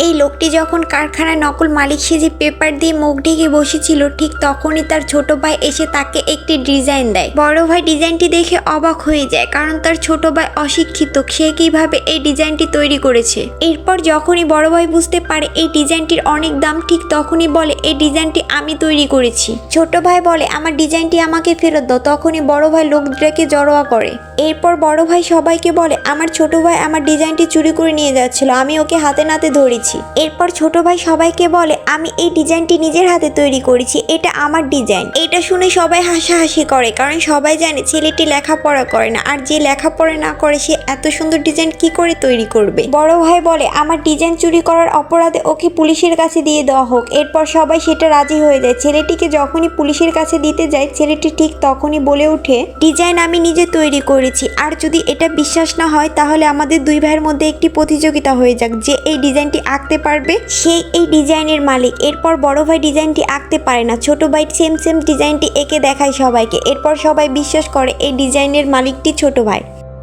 এই লোকটি যখন কারখানায় নকল মালিক সেজে পেপার দিয়ে মুখ ঢেকে বসেছিল, ঠিক তখনই তার ছোট ভাই এসে তাকে একটি ডিজাইন দেয়। বড় ভাই ডিজাইনটি দেখে অবাক হয়ে যায়, কারণ তার ছোট ভাই অশিক্ষিত, সে কিভাবে এই ডিজাইনটি তৈরি করেছে। এরপর যখনই বড় ভাই বুঝতে পারে এই ডিজাইনটির অনেক দাম, ঠিক তখনই বলে এই ডিজাইনটি আমি তৈরি করেছি। ছোট ভাই বলে আমার ডিজাইনটি আমাকে ফেরত দাও। তখনই বড় ভাই লোকদেরকে জড়োয়া করে। এরপর বড় ভাই সবাইকে বলে আমার ছোট ভাই আমার ডিজাইনটি চুরি করে নিয়ে যাচ্ছিল, আমি ওকে হাতে নাতে ধরেছি। এরপর ছোট ভাই সবাইকে বলে আমি এই ডিজাইনটি নিজের হাতে তৈরি করেছি, এটা আমার ডিজাইন। এটা শুনে সবাই হাসাহাসি করে, কারণ সবাই জানে ছেলেটি লেখাপড়া করে না, আর যে লেখাপড়া না করে সে এত সুন্দর ডিজাইন কি করে তৈরি করবে। বড় ভাই বলে আমার ডিজাইন চুরি করার অপরাধে ওকে পুলিশের কাছে দিয়ে দেওয়া হোক। এরপর সবাই সেটা রাজি হয়ে যায়। ছেলেটিকে যখনই পুলিশের কাছে দিতে যায়, ছেলেটি ঠিক তখনই বলে ওঠে ডিজাইন আমি নিজে তৈরি করেছি, আর যদি এটা বিশ্বাস না হয় তাহলে আমাদের দুই ভাইয়ের মধ্যে একটি প্রতিযোগিতা হয়ে যাক, যে এই ডিজাইনটি আঁকতে পারবে সেই এই ডিজাইনের মালিক। এরপর বড় ভাই ডিজাইনটি আঁকতে পারে না, ছোট ভাই সেম ডিজাইনটি এঁকে দেখায় সবাইকে। এরপর সবাই বিশ্বাস করে এই ডিজাইনের মালিকটি ছোট ভাই।